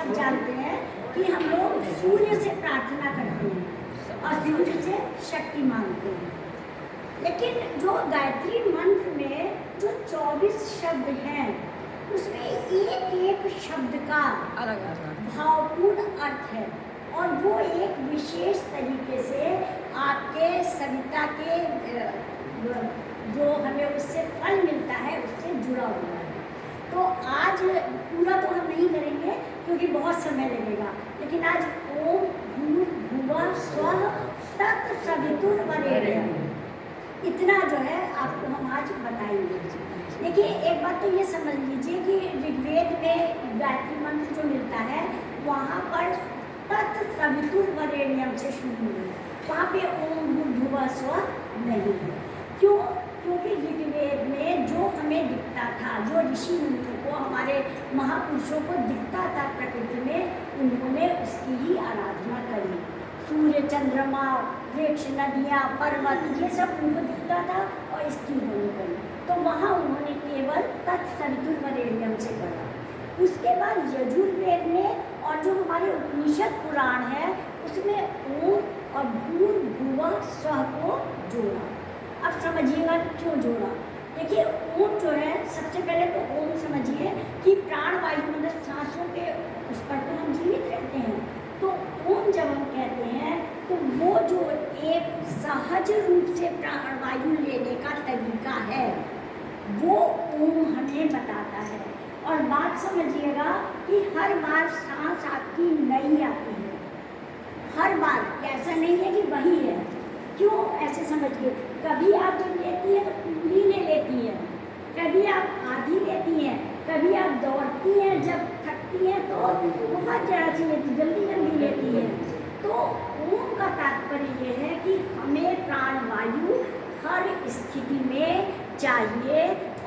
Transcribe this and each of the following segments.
सब जानते हैं कि हम लोग सूर्य से प्रार्थना करते हैं और सूर्य से शक्ति मांगते हैं। लेकिन जो गायत्री मंत्र में जो 24 शब्द हैं उसमें एक एक शब्द का अलग भावपूर्ण अर्थ है और वो एक विशेष तरीके से आपके सविता के जो हमें उससे फल मिलता है उससे जुड़ा हुआ है। तो आज पूरा तो हम नहीं करेंगे क्योंकि बहुत समय लगेगा, लेकिन आज ओम भूर्भुवः स्वः तत्सवितुर्वरेण्यम् इतना जो है आपको हम आज बताएंगे। देखिए, एक बात तो ये समझ लीजिए कि ऋग्वेद में गायत्री मंत्र जो मिलता है वहाँ पर तत्सवितुर्वरेण्यम् से शुरू है, वहाँ पे ओम भूर्भुवः स्वः नहीं है। क्यों? क्योंकि ऋग्वेद में जो हमें दिखता था, जो ऋषि मुनियों को, हमारे महापुरुषों को दिखता था प्रकृति में, उन्होंने उसकी ही आराधना करी। सूर्य, चंद्रमा, वृक्ष, नदियाँ, पर्वत, ये सब उनको दिखता था और इसकी उन्होंने करी। तो वहाँ उन्होंने केवल तत्सवितुर्वरेण्यम् से करा। उसके बाद यजुर्वेद में और जो हमारे उपनिषद पुराण है उसमें ओम और भूर्भुवः स्वः को जोड़ा। अब समझिएगा क्यों जोड़ा। देखिए, ओम जो है, सबसे पहले तो ओम समझिए कि प्राण वायु मतलब सांसों के उस पर तो हम जीवित रहते हैं। तो ओम जब हम कहते हैं तो वो जो एक सहज रूप से प्राण वायु लेने का तरीका है वो ओम हमें बताता है। और बात समझिएगा कि हर बार सांस आपकी नई आती है, हर बार, ऐसा नहीं है कि वही है। क्यों ऐसे समझिए, कभी आप जब लेती हैं तो पूरी ले लेती हैं, कभी आप आधी लेती हैं, कभी आप दौड़ती हैं, जब थकती हैं तो बहुत ज़्यादा सी लेती, जल्दी जल्दी लेती हैं। तो ओम का तात्पर्य ये है कि हमें प्राण वायु हर स्थिति में चाहिए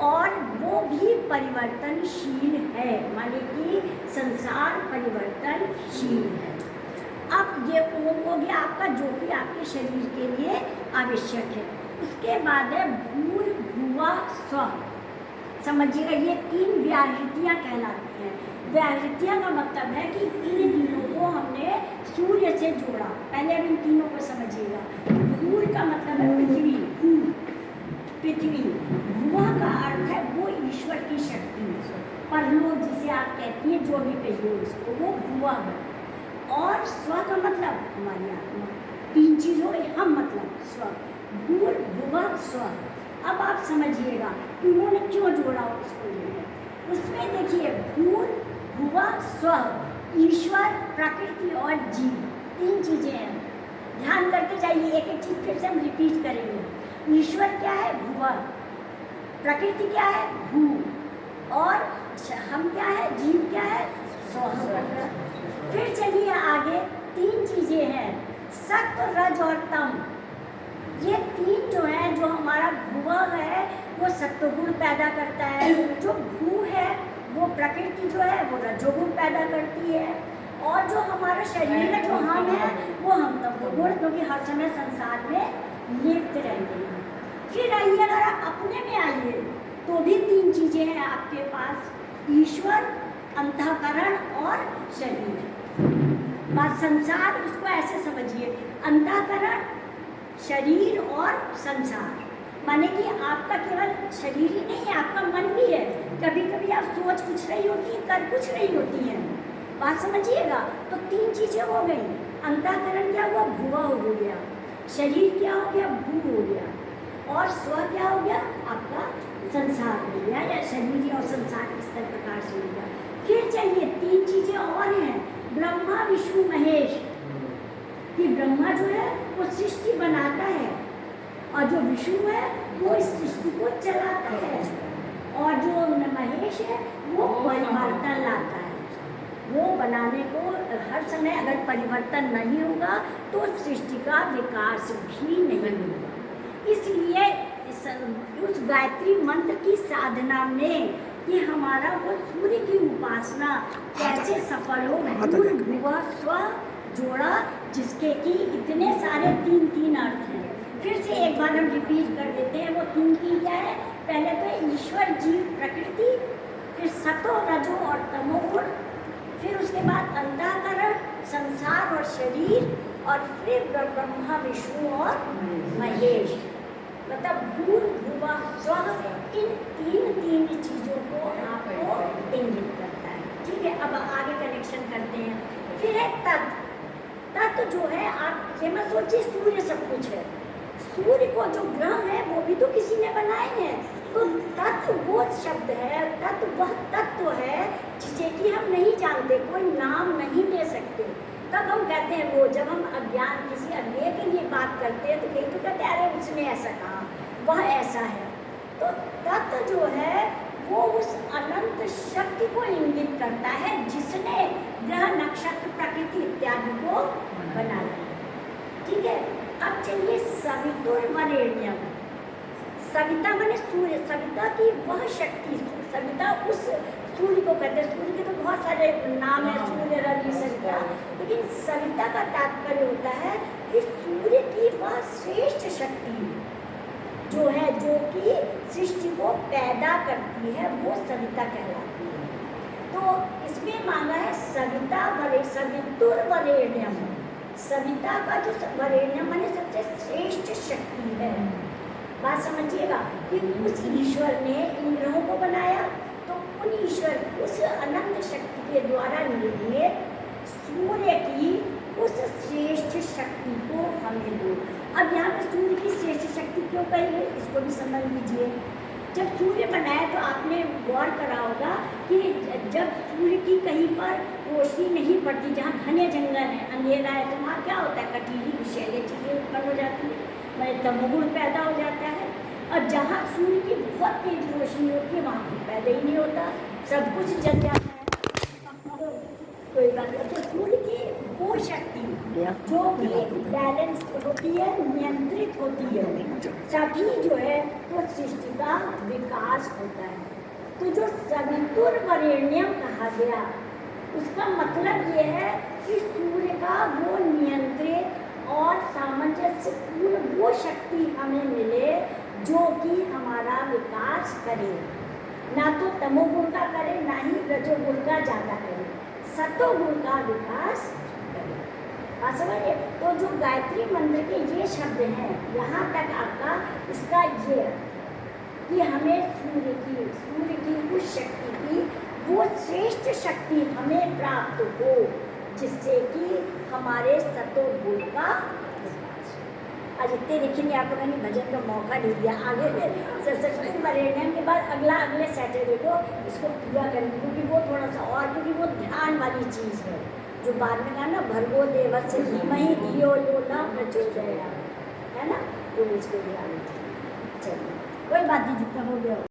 और वो भी परिवर्तनशील है, माने कि संसार परिवर्तनशील है। अब ये ओम हो गया आपका, जो कि आपके शरीर के लिए आवश्यक है। उसके बाद है भूर्भुवः स्वः। समझिएगा, ये 3 व्याहृतियाँ कहलाती हैं। व्याहृतियाँ का मतलब है कि इन तीनों को हमने सूर्य से जोड़ा। पहले अब इन तीनों को समझिएगा। भूर का मतलब है पृथ्वी, पृथ्वी। भुवः का अर्थ है वो ईश्वर की शक्ति, परलोक जिसे आप कहती हैं, जो भी कहिए उसको, वो भुवः है। और स्व का मतलब हमारी आत्मा। 3 चीज़ों हम मतलब स्व, भूर्भुवः स्वः। अब आप समझिएगा कि उन्होंने क्यों जोड़ा उसको। उसमें देखिए, भूर्भुवः स्वः, ईश्वर, प्रकृति और जीव, 3 चीज़ें हैं। ध्यान करके जाइए, एक एक चीज़ फिर से हम रिपीट करेंगे। ईश्वर क्या है? भुवः। प्रकृति क्या है? भू। और हम क्या है? जीव क्या है? स्वः। फिर चलिए आगे, 3 चीज़ें हैं, सत्व, रज और तम। ये 3 जो है, जो हमारा भुवः है वो सत्वगुण पैदा करता है, जो भू है वो प्रकृति जो है वो रजोगुण पैदा करती है, और जो हमारा शरीर है, जो हम है, वो हम तमोगुण, क्योंकि हर समय संसार में लिप्त रहते हैं। फिर आइए, अगर आप अपने में आइए तो भी 3 चीज़ें हैं आपके पास, ईश्वर, अंतःकरण और शरीर। बात संसार, उसको ऐसे समझिए, अंतःकरण, शरीर और संसार, माने कि आपका केवल शरीर ही नहीं है, आपका मन भी है। कभी कभी आप सोच कुछ रही होती है, कर कुछ रही होती हैं। बात समझिएगा। तो 3 चीज़ें हो गई। अंतःकरण क्या हुआ? भुवः हो गया। शरीर क्या हो गया? भू हो गया। और स्व क्या हो गया? आपका संसार हो गया, या शरीर और संसार इस प्रकार से हो गया। फिर चलिए, 3 चीज़ें और हैं, ब्रह्मा, विष्णु, महेश। कि ब्रह्मा जो है वो सृष्टि बनाता है, और जो विष्णु है वो इस सृष्टि को चलाता है, और जो महेश है वो परिवर्तन लाता है। वो बनाने को हर समय अगर परिवर्तन नहीं होगा तो सृष्टि का विकास भी नहीं होगा। इसलिए उस गायत्री मंत्र की साधना में कि हमारा वो सूर्य की उपासना कैसे सफल हो, भूर्भुवः स्वः जोड़ा, जिसके कि इतने सारे 3 अर्थ हैं। फिर से एक बार हम रिपीट कर देते हैं। वो 3 क्या है? पहले तो ईश्वर, जीव, प्रकृति, फिर सतो, रजो और तमोगुण, फिर उसके बाद अंतःकरण, संसार और शरीर, और फिर ब्रह्मा विष्णु और महेश। मतलब भूर्भुवः स्वः, इन तीन चीज़ों को आपको इंगित करता है। ठीक है, अब आगे कनेक्शन करते हैं। फिर है तत्व। तत्व जो है, आप ये मत सोचिए सूर्य सब कुछ है। सूर्य को जो ग्रह है वो भी तो किसी ने बनाए हैं। तो तत्व वो शब्द है, तत्व वह तत्व है जिसे कि हम नहीं जानते, कोई नाम नहीं दे सकते। तब हम कहते हैं, वो जब हम अज्ञान किसी अज्ञेय के लिए बात करते हैं तो कहीं तो कहते हैं अरे उसने ऐसा कहा, वह ऐसा है। तो तत्व जो है वो उस अनंत शक्ति को इंगित करता है जिसने ग्रह, नक्षत्र, प्रकृति इत्यादि को बनाया। ठीक है, अब चलिए सवितुर्वरेण्यम। सविता माने सूर्य, सविता की वह शक्ति, सविता उस सूर्य को कहते हैं। सूर्य के तो बहुत सारे नाम है, सूर्य, रवि, सविता, लेकिन सविता का तात्पर्य होता है कि सूर्य की वह श्रेष्ठ शक्ति जो है, जो कि सृष्टि को पैदा करती है, वो सविता कहलाती है। तो इसमें मांगा है सविता वरे, सवितुर्वरेण्यम। सविता का जो वरेण्यम माने सबसे श्रेष्ठ शक्ति है। बात समझिएगा कि उस ईश्वर ने इन ग्रहों को बनाया, तो उन ईश्वर, उस अनंत शक्ति के द्वारा निर्मित सूर्य की उस श्रेष्ठ शक्ति को हमें दो। अब यहाँ पे सूर्य की श्रेष्ठ शक्ति क्यों कही है, इसको भी समझ लीजिए। जब सूर्य बनाया तो आपने गौर करा होगा कि जब सूर्य की कहीं पर रोशनी नहीं पड़ती, जहाँ घने जंगल है, अंधेरा है, तो वहाँ क्या होता है, कटीली विषैले चीज़ें उत्पन्न हो जाती है, मतलब तमोगुण पैदा हो जाता है। और जहाँ सूर्य की बहुत तेज रोशनी होती है वहाँ कुछ पैदा ही नहीं होता, सब कुछ जल जाता है। तो कोई बात नहीं। तो सूर्य की वो शक्ति जो कि बैलेंस होती है, नियंत्रित होती है, तभी जो है वो सृष्टि का विकास होता है। तो जो सवितुर्वरेण्यम कहा गया, उसका मतलब ये है कि सूर्य का वो नियंत्रित और सामंजस्य पूर्ण वो शक्ति हमें मिले जो कि हमारा विकास करे, ना तो तमोगुण का करे, ना ही रजोगुण का ज़्यादा करे, सतोगुण का विकास करे। बात समझिए। तो जो गायत्री मंत्र के ये शब्द हैं, यहाँ तक आपका इसका ये कि हमें सूर्य की उस शक्ति की वो श्रेष्ठ शक्ति हमें प्राप्त हो जिससे कि हमारे सतोगुण का विकास हो। आज इतने देखेंगे, आप लोगों ने भजन का मौका दे दिया। आगे सवितुर्वरेण्यम के बाद अगले सैटरडे को इसको पूरा करेंगे, क्योंकि वो थोड़ा सा और, क्योंकि वो ध्यान वाली चीज़ है जो बाद में कहा ना, भर्गो देवस्य धीमहि धियो यो न प्रचोदयात्, है ना, तो उसको ध्यान। चलिए, कोई बात नहीं, जितना हो गया।